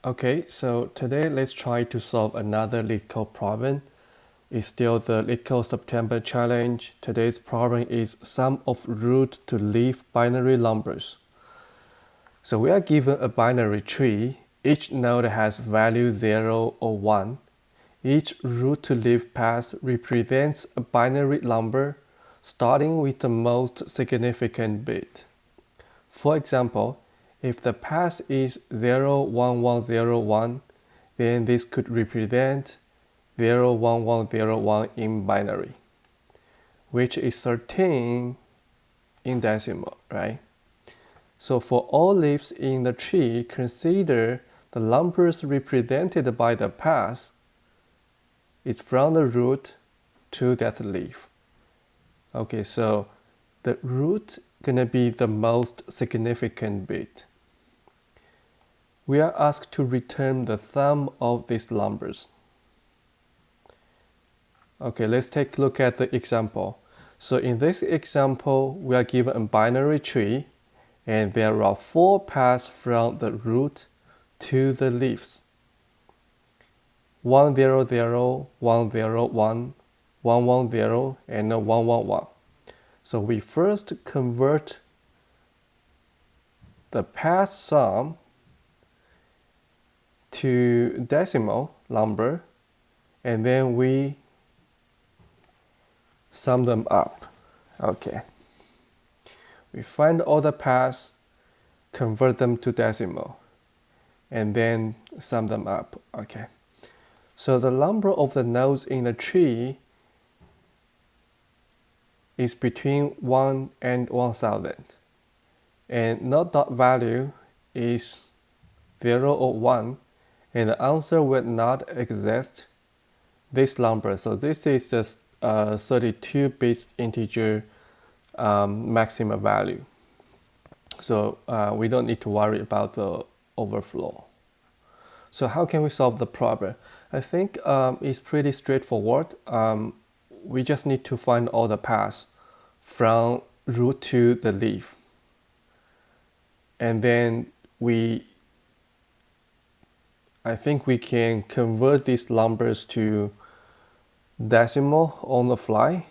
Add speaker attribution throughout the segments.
Speaker 1: Okay, so today let's try to solve another LeetCode problem. It's still the LeetCode September challenge. Today's problem is sum of root to leaf binary numbers. So we are given a binary tree. Each node has value 0 or 1. Each root to leaf path represents a binary number starting with the most significant bit. For example, if the path is 01101, then this could represent 01101 in binary, which is 13 in decimal, right? So for all leaves in the tree, consider the numbers represented by the path is from the root to that leaf. Okay, so the root gonna be the most significant bit. We are asked to return the sum of these numbers. Okay, let's take a look at the example. So in this example, we are given a binary tree, and there are 4 paths from the root to the leaves. 100, 101, 110, and 111. So we first convert the path sum to decimal number, and then we sum them up. Okay. We find all the paths, convert them to decimal, and then sum them up. Okay. So the number of the nodes in the tree is between 1 and 1000. And node dot value is 0 or 1, and the answer will not exist this number. So this is just 32-bit integer maximum value. So we don't need to worry about the overflow. So how can we solve the problem? I think it's pretty straightforward. We just need to find all the paths from root to the leaf. And then I think we can convert these numbers to decimal on the fly.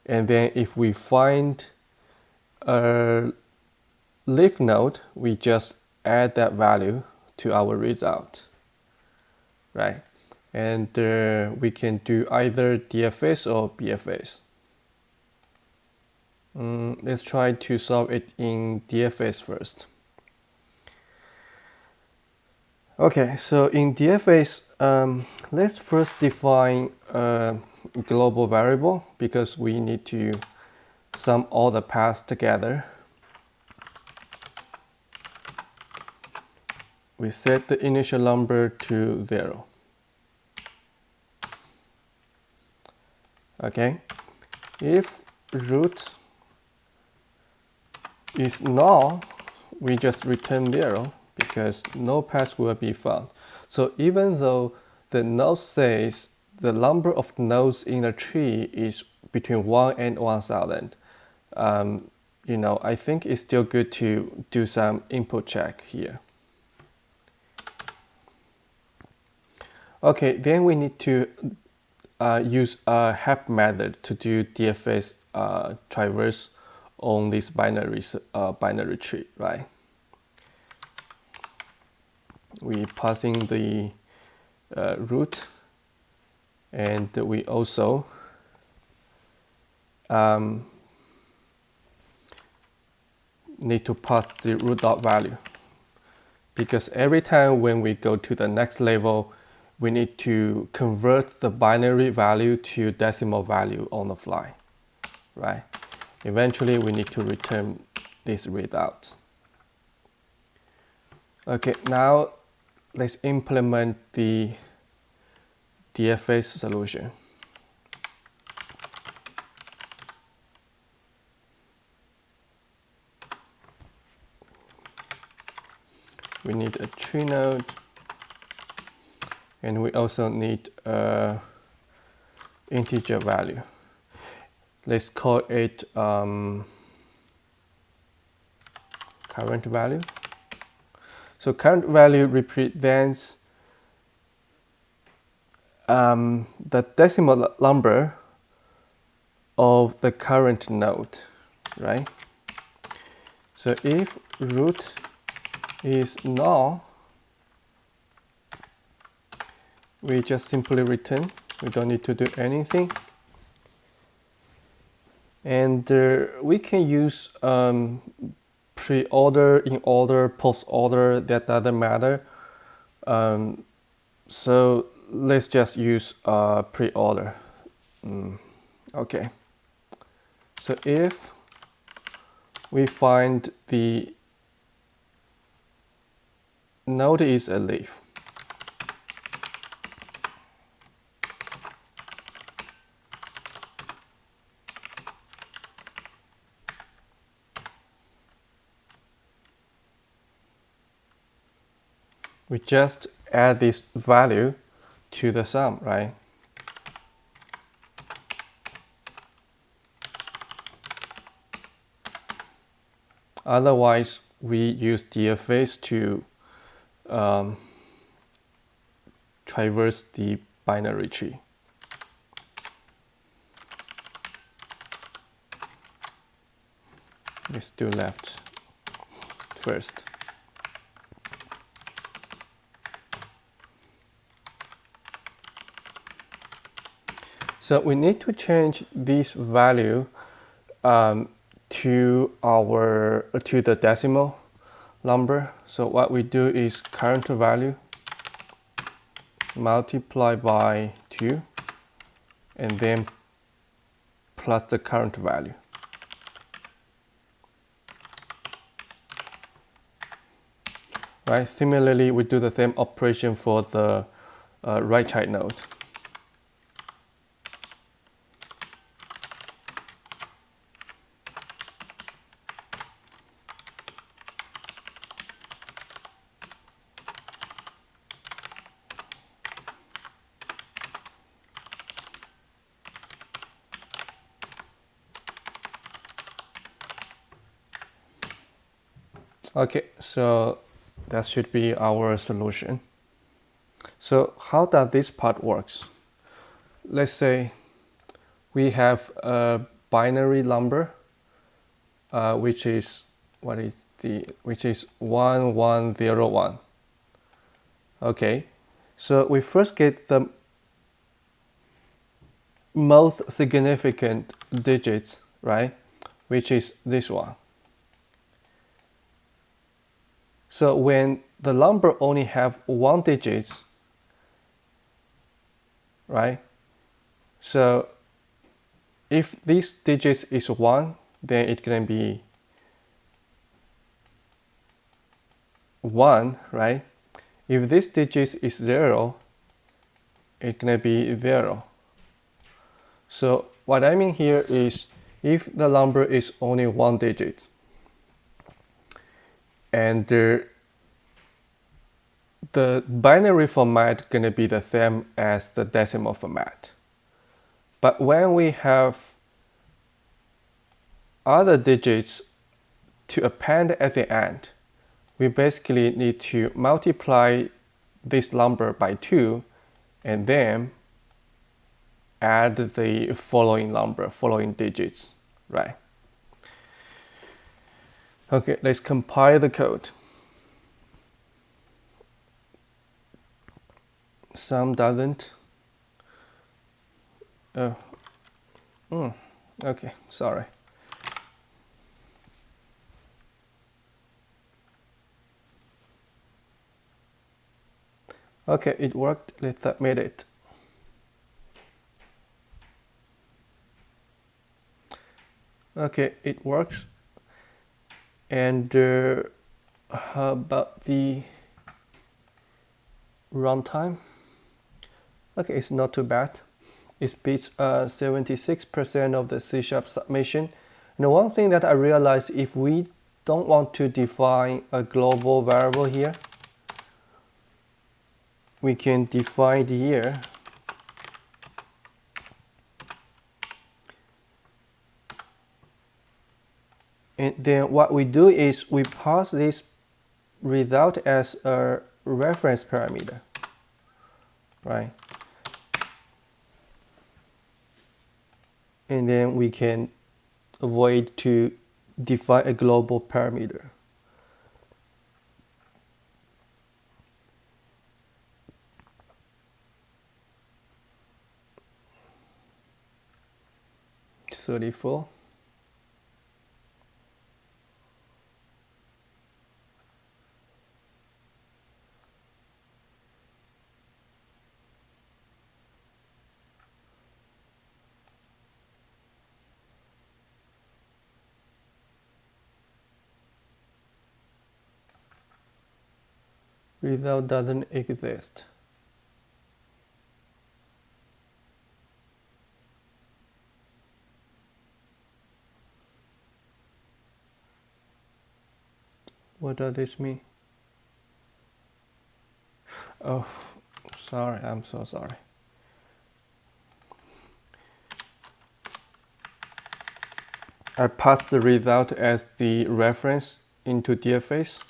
Speaker 1: And then if we find a leaf node, we just add that value to our result, right? And we can do either DFS or BFS. Let's try to solve it in DFS first. Okay, so in DFS, let's first define a global variable because we need to sum all the paths together. We set the initial number to 0. Okay, if root is null, we just return 0 because no path will be found. So even though the node says the number of nodes in the tree is between 1 and 1000, I think it's still good to do some input check here. Okay, then we need to use a HAP method to do DFS traverse on this binary tree, right? We passing the root, and we also need to pass the root dot value, because every time when we go to the next level, we need to convert the binary value to decimal value on the fly, right? Eventually, we need to return this result. Okay, now let's implement the DFS solution. We need a tree node, and we also need a integer value. Let's call it current value. So current value represents the decimal number of the current node, right? So if root is null, we just simply return. We don't need to do anything. And we can use pre-order, in order, post-order, that doesn't matter. So let's just use pre-order. Okay. So if we find the node is a leaf, we just add this value to the sum, right? Otherwise, we use DFAs to traverse the binary tree. Let's do left first. So we need to change this value to the decimal number. So what we do is current value multiply by 2 and then plus the current value. Right? Similarly, we do the same operation for the right child node. Okay, so that should be our solution. So how does this part works? Let's say we have a binary number, which is 1101. Okay, so we first get the most significant digits, right? Which is this one. So when the number only have 1 digit, right? So if this digit is 1, then it's gonna be 1, right? If this digit is 0, it's gonna be 0. So what I mean here is if the number is only 1 digit, and the binary format gonna be the same as the decimal format. But when we have other digits to append at the end, we basically need to multiply this number by 2 and then add the following digits, right? Okay, let's compile the code. Some doesn't. Oh. Okay, sorry. Okay, it worked. Let's submit it. Okay, it works. And how about the runtime? Okay, it's not too bad. It beats 76% of the C# submission. And one thing that I realized, if we don't want to define a global variable here, we can define the year. And then what we do is we pass this result as a reference parameter, right? And then we can avoid to define a global parameter. .34. Result doesn't exist. What does this mean? Oh, sorry, I'm so sorry. I passed the result as the reference into DFS.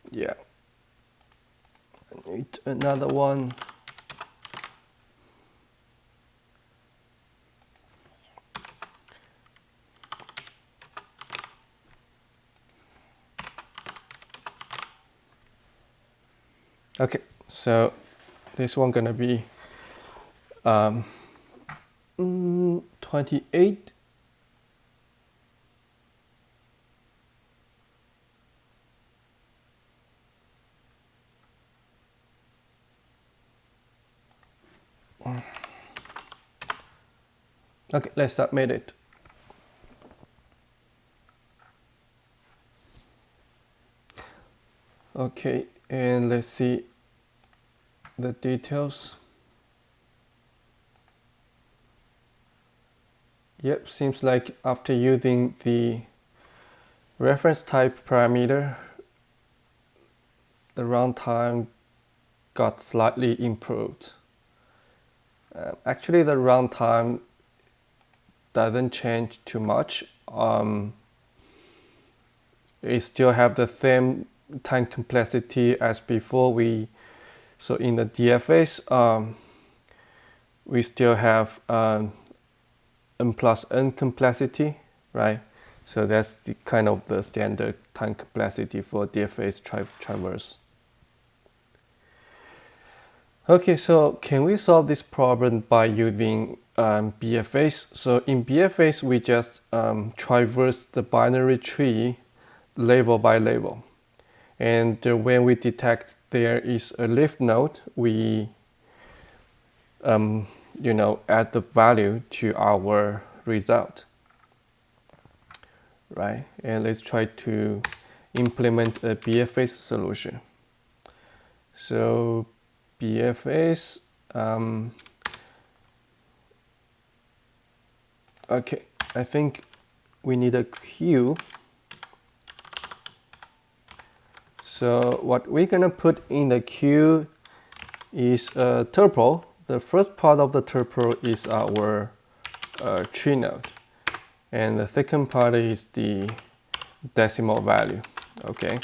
Speaker 1: Yeah. I need another one. Okay, so this one gonna be 28. Okay, let's submit it. Okay, and let's see the details. Yep, seems like after using the reference type parameter, the runtime got slightly improved. Actually, the runtime doesn't change too much. It still have the same time complexity as before. So in the DFS, we still have n plus n complexity, right? So that's the kind of the standard time complexity for DFS traverse. Okay, so can we solve this problem by using BFS? So in BFS, we just traverse the binary tree level by level. And when we detect there is a leaf node, we add the value to our result, right? And let's try to implement a BFS solution. So BFS, okay, I think we need a queue. So what we're gonna put in the queue is a tuple. The first part of the tuple is our tree node, and the second part is the decimal value. Okay.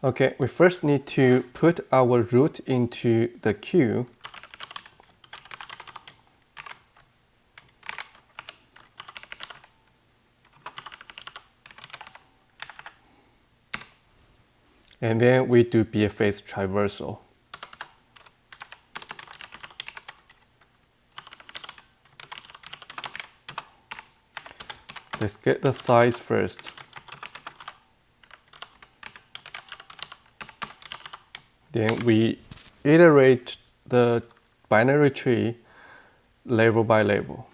Speaker 1: Okay, we first need to put our root into the queue. And then we do BFS traversal. Let's get the size first. Then we iterate the binary tree level by level.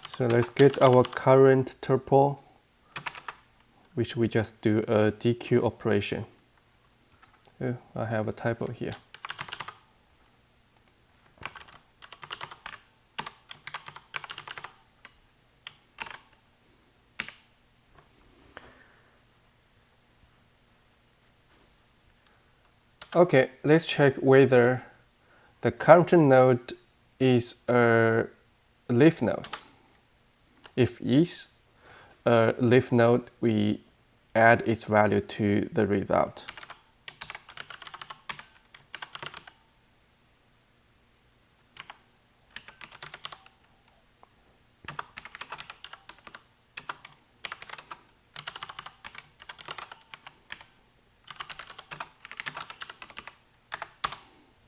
Speaker 1: So let's get our current tuple, which we just do a dequeue operation. Oh, I have a typo here. Okay, let's check whether the current node is a leaf node. If is a leaf node, we add its value to the result.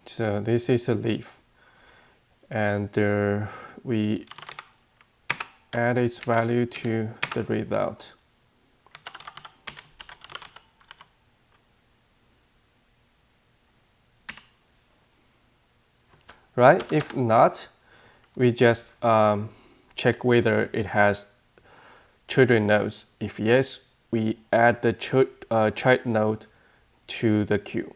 Speaker 1: So this is a leaf, and we add its value to the result. Right? If not, we just check whether it has children nodes. If yes, we add the child node to the queue.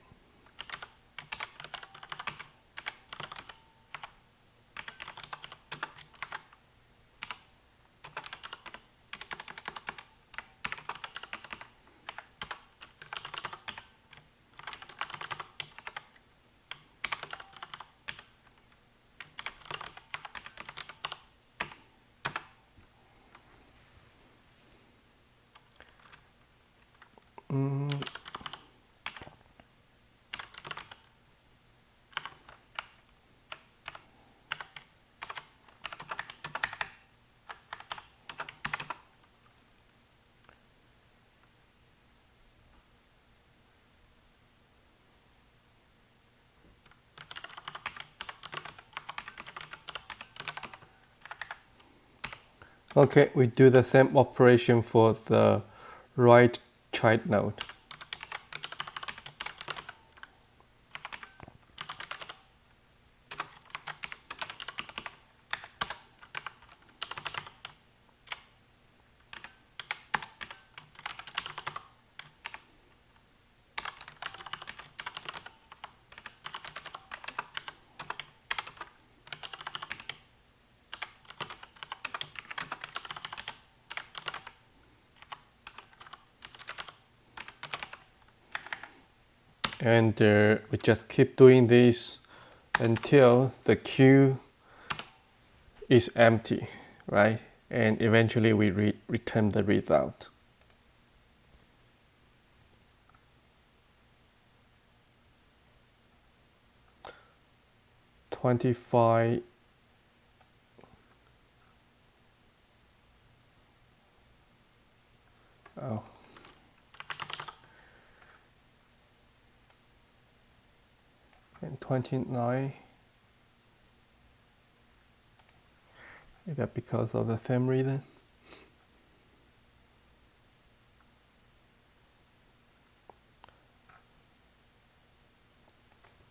Speaker 1: Okay, we do the same operation for the right child node. And we just keep doing this until the queue is empty, right? And eventually we return the result. $25. Oh. And 29. Is that because of the same reason?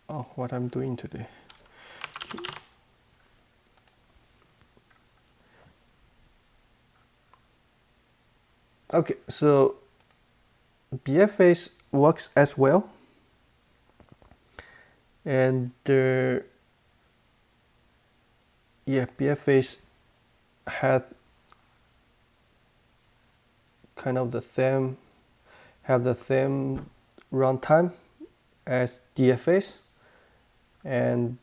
Speaker 1: Oh, what I'm doing today. Okay, so BFS works as well. And yeah, BFS had kind of the same runtime as DFS, and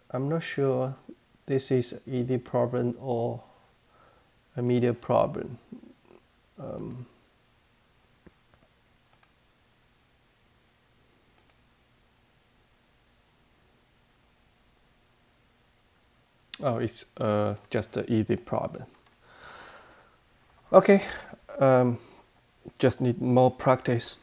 Speaker 1: I'm not sure this is an easy problem or a medium problem. Oh, it's just an easy problem. Okay, just need more practice.